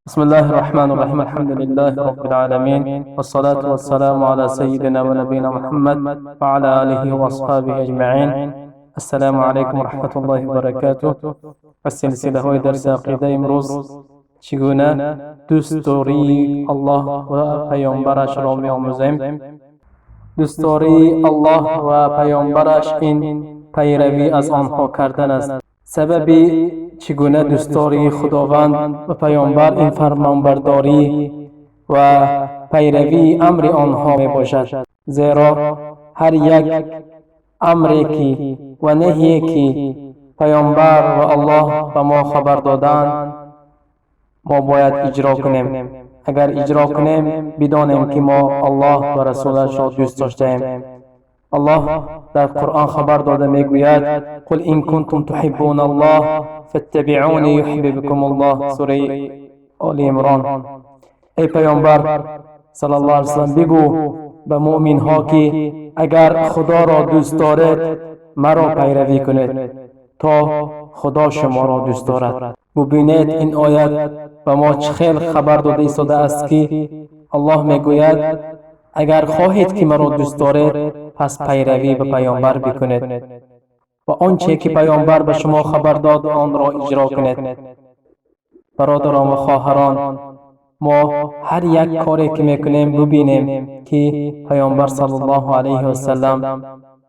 بسم الله الرحمن الرحيم. الحمد لله رب العالمين، والصلاة والسلام على سيدنا ونبينا محمد وعلى آله وأصحابه أجمعين. السلام عليكم ورحمة الله وبركاته. السلسلة هو درس عقيدة امروز چگونه دوستداری الله و پیامبرش را می‌آموزیم. دوستداری الله و پیامبرش این پیروی از آنها کردن است. سبب چگونه دوستداری خداوند و پیامبر این فرمانبرداری و پیروی امر آنها می باشد، زیرا هر یک امری که و نهی که پیامبر و الله به ما خبر دادند ما باید اجرا کنیم. اگر اجرا کنیم بدانیم که ما الله و رسولش را دوست داشتیم. الله در قرآن خبر داده میگوید: قل این کنتم تحبون الله فاتبعونی یحببکم الله. سوره آل عمران. ای پیامبر صلی الله علیه وسلم بگو به مؤمن ها که اگر خدا را دوست دارید مرا پیروی کنید تا خدا شما را دوست دارد. ببینید این آیت به ما چه خیلی خبر داده ایستاده است که الله میگوید اگر خواهید که مرا دوست دارید پس پیروی به پیامبر بکنید و آنچه که پیامبر به شما خبر داد آن را اجرا کنید. برادران و خواهران، ما هر یک کاری که میکنیم ببینیم که پیامبر صلی الله علیه و سلم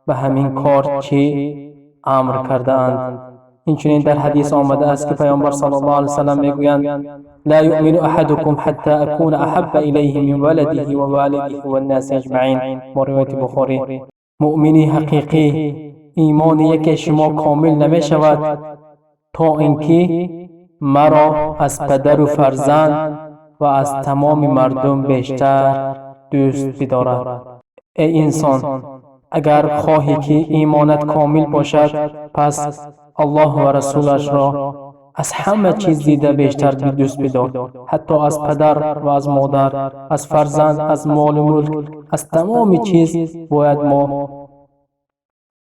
به همین کار چی امر کرده اند. اینچنین در حدیث آمده است که پیامبر صلی الله علیه و سلم میگویند: لا یؤمن احدکم حتی اکون احب الیه من ولده و والده و الناس اجمعین. روایت بخاری. مؤمنی حقیقی ایمان یک شما کامل نمی شود تا اینکه مرا از پدر و فرزند و از تمام مردم بیشتر دوست بدارد. ای انسان، اگر خواهی که ایمانت کامل باشد پس الله و رسولش را از همه چیز دیده بیشتر دوست بدار، حتی از پدر و از مادر، از فرزند، از مال و ملک، از تمام چیز باید ما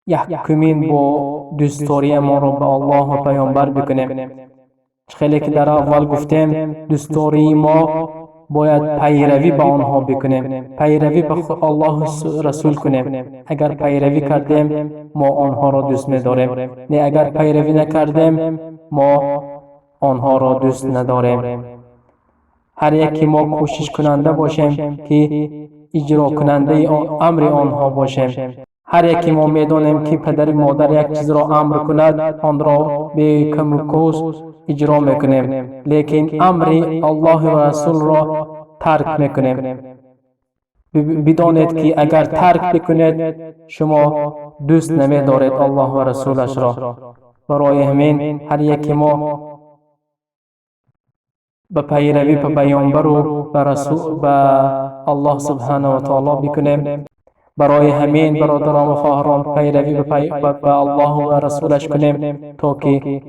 یحکمین با دوستداری ما را به الله و پیامبر بکنیم. خیلی که در اول گفتیم دوستداری ما باید پیروی به آنها بکنیم، پیروی به الله و رسول کنیم. اگر پیروی کردیم ما آنها را دوست می‌داریم، نه اگر پیروی نکردیم ما آنها را دوست نداریم. هر یکی ما کوشش کننده باشیم که اجرا کننده امر آنها باشیم. هر یکی ما می‌دانیم که پدر مادر یک چیز را امر کند آن را به کم و کوس اجرا میکنیم، لیکن امر الله و رسول را ترک میکنیم. بدانید که اگر ترک بکنید شما دوست نمی‌دارید الله و رسولش را. برای همین هر یکی ما به پیروی به پیامبر و به رسول به الله سبحانه و تعالی بکنیم. برای همین برادران و خواهران پیروی به الله و رسولش کنیم تا که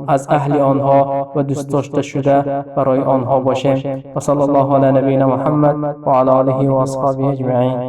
از اهل آنها و دوست داشته شده برای آنها باشیم. و صلی الله علی نبینا محمد و علی آله و اصحابه اجمعین.